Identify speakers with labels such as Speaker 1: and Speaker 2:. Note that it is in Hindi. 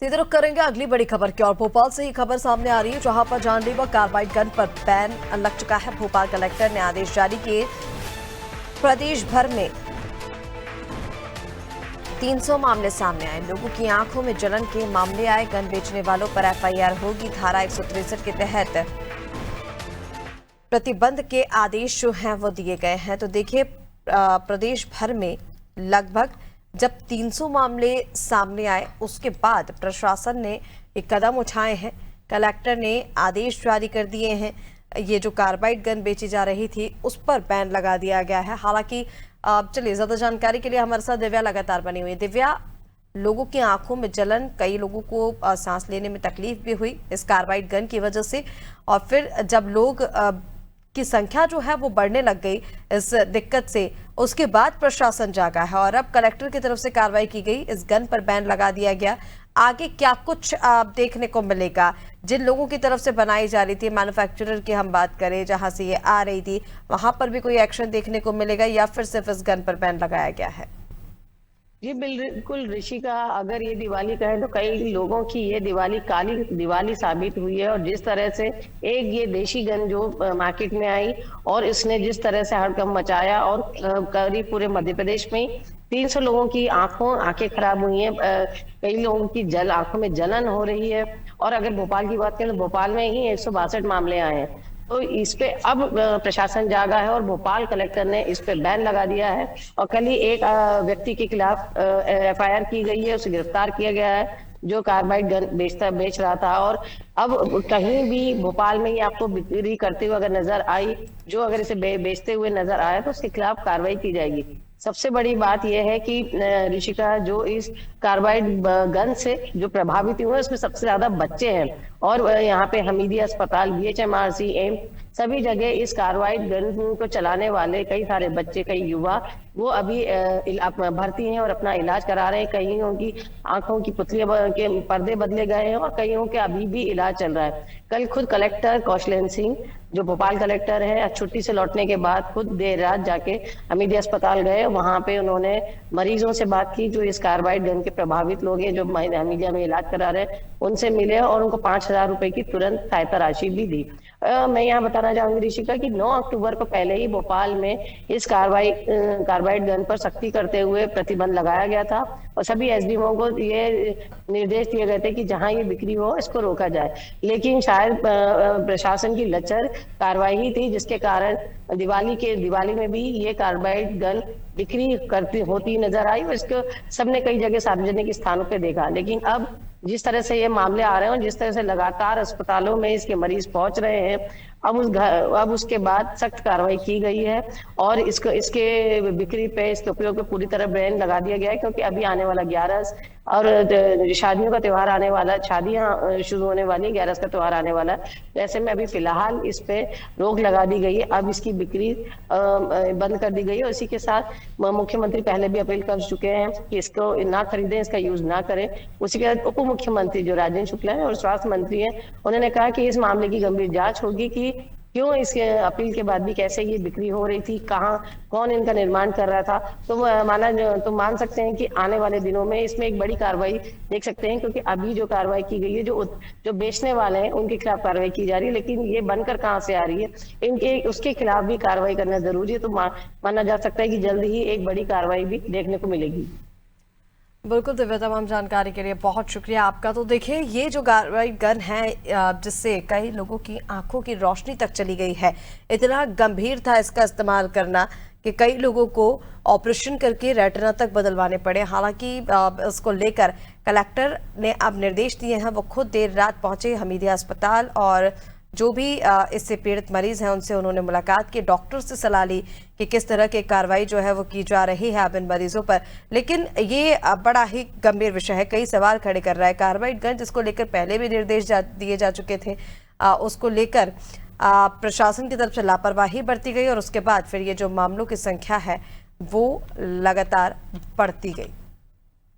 Speaker 1: सीधे रुख करेंगे अगली बड़ी खबर की और भोपाल से ही खबर सामने आ रही है, जहां पर जानलेवा कार्बाइड गन पर बैन लग चुका है। भोपाल कलेक्टर ने आदेश जारी किए। प्रदेश भर में 300 मामले सामने आए। लोगों की आंखों में जलन के मामले आए। गन बेचने वालों पर एफआईआर होगी। धारा 163 के तहत प्रतिबंध के आदेश जो हैं वो दिए गए हैं। तो देखिए, प्रदेश भर में लगभग जब 300 मामले सामने आए, उसके बाद प्रशासन ने एक कदम उठाए हैं। कलेक्टर ने आदेश जारी कर दिए हैं। ये जो कार्बाइड गन बेची जा रही थी उस पर बैन लगा दिया गया है। हालांकि चलिए, ज्यादा जानकारी के लिए हमारे साथ दिव्या लगातार बनी हुई है। दिव्या, लोगों की आंखों में जलन, कई लोगों को सांस लेने में तकलीफ भी हुई इस कार्बाइड गन की वजह से, और फिर जब लोग की संख्या जो है वो बढ़ने लग गई इस दिक्कत से, उसके बाद प्रशासन जागा है और अब कलेक्टर की तरफ से कार्रवाई की गई। इस गन पर बैन लगा दिया गया। आगे क्या कुछ देखने को मिलेगा? जिन लोगों की तरफ से बनाई जा रही थी, मैन्युफैक्चरर की हम बात करें जहां से ये आ रही थी, वहां पर भी कोई एक्शन देखने को मिलेगा या फिर सिर्फ इस गन पर बैन लगाया गया है?
Speaker 2: जी बिल्कुल ऋषिका, अगर ये दिवाली कहे तो कई लोगों की ये दिवाली काली दिवाली साबित हुई है। और जिस तरह से एक ये देशी गन जो मार्केट में आई और इसने जिस तरह से हड़कंप मचाया, और करीब पूरे मध्य प्रदेश में 300 लोगों की आंखें खराब हुई हैं। कई लोगों की आंखों में जलन हो रही है। और अगर भोपाल की बात करें तो भोपाल में ही 162 मामले आए हैं। तो इस पे अब प्रशासन जागा है और भोपाल कलेक्टर ने इस पे बैन लगा दिया है। और कल ही एक व्यक्ति के खिलाफ एफआईआर की गई है, उसे गिरफ्तार किया गया है जो कार्बाइड गन बेच रहा था। और अब कहीं भी भोपाल में ही आपको बिक्री करते हुए अगर नजर आई, जो अगर इसे बेचते हुए नजर आया तो उसके खिलाफ कार्रवाई की जाएगी। सबसे बड़ी बात यह है कि ऋषिका, जो इस कार्बाइड गन से जो प्रभावित हुए उसमें सबसे ज्यादा बच्चे हैं। और यहाँ पे हमीदिया अस्पताल, बीएचएमआरसी, एम्स, सभी जगह इस कार्बाइड गन को चलाने वाले कई सारे बच्चे, कई युवा वो अभी भर्ती हैं और अपना इलाज करा रहे हैं। कईयों की आंखों की पुतलियां के पर्दे बदले गए हैं और कईयों के अभी भी इलाज चल रहा है। कल खुद कलेक्टर कौशलेंद्र सिंह, जो भोपाल कलेक्टर है, छुट्टी से लौटने के बाद खुद देर रात जाके हमीदिया अस्पताल गए। वहां पे उन्होंने मरीजों से बात की जो इस कार्बाइड गन के प्रभावित लोग हैं, जो हमीदिया में इलाज करा रहे हैं, उनसे मिले और उनको 5,000 रुपए की तुरंत सहायता राशि भी दी। मैं यहाँ बताना चाहूंगी ऋषिका कि 9 अक्टूबर को पहले ही भोपाल में इस कार्बाइड गन पर सख्ती करते हुए प्रतिबंध लगाया गया था और सभी एसडीएमओ को ये निर्देश दिए गए थे कि जहां ये बिक्री हो इसको रोका जाए। लेकिन शायद प्रशासन की लचर कार्रवाई थी, जिसके कारण दिवाली में भी ये कार्बाइड गन बिक्री होती नजर आई और इसको सबने कई जगह सार्वजनिक स्थानों पे देखा। लेकिन अब जिस तरह से ये मामले आ रहे हैं और जिस तरह से लगातार अस्पतालों में इसके मरीज पहुंच रहे हैं, अब उसके बाद सख्त कार्रवाई की गई है और इसके बिक्री पे, इसके उपयोग पे पूरी तरह बैन लगा दिया गया है। क्योंकि अभी आने वाला 11 और शादियों का त्योहार आने वाला, शादियां शुरू होने वाली, 11 का त्योहार आने वाला है। ऐसे में अभी फिलहाल इस पे रोक लगा दी गई है। अब इसकी बिक्री बंद कर दी गई है और इसी के साथ मुख्यमंत्री पहले भी अपील कर चुके हैं कि इसको ना खरीदें, इसका यूज ना करें। उसी के बाद उप मुख्यमंत्री जो राजेंद्र शुक्ला है और स्वास्थ्य मंत्री हैं, उन्होंने कहा कि इस मामले की गंभीर जांच होगी कि क्यों इसके अपील के बाद भी कैसे ये बिक्री हो रही थी, कौन इनका निर्माण कर रहा था। तो मान सकते हैं कि आने वाले दिनों में इसमें एक बड़ी कार्रवाई देख सकते हैं। क्योंकि अभी जो कार्रवाई की गई है, जो बेचने वाले हैं उनके खिलाफ कार्रवाई की जा रही है, लेकिन ये बनकर कहाँ से आ रही है, उसके खिलाफ भी कार्रवाई करना जरूरी है। तो माना जा सकता है कि जल्द ही एक बड़ी कार्रवाई भी देखने को मिलेगी।
Speaker 1: बिल्कुल दिव्या, तमाम जानकारी के लिए बहुत शुक्रिया आपका। तो देखिए, ये जो कार्बाइड गन है जिससे कई लोगों की आंखों की रोशनी तक चली गई है, इतना गंभीर था इसका इस्तेमाल करना कि कई लोगों को ऑपरेशन करके रेटिना तक बदलवाने पड़े। हालांकि इसको लेकर कलेक्टर ने अब निर्देश दिए हैं। वो खुद देर रात पहुंचे हमीदिया अस्पताल और जो भी इससे पीड़ित मरीज हैं उनसे उन्होंने मुलाकात की, डॉक्टर से सलाह ली कि किस तरह की कार्रवाई जो है वो की जा रही है अब इन मरीजों पर। लेकिन ये बड़ा ही गंभीर विषय है, कई सवाल खड़े कर रहा है। कार्बाइड गन जिसको लेकर पहले भी निर्देश दिए जा चुके थे, उसको लेकर प्रशासन की तरफ से लापरवाही बरती गई और उसके बाद फिर ये जो मामलों की संख्या है वो लगातार बढ़ती गई।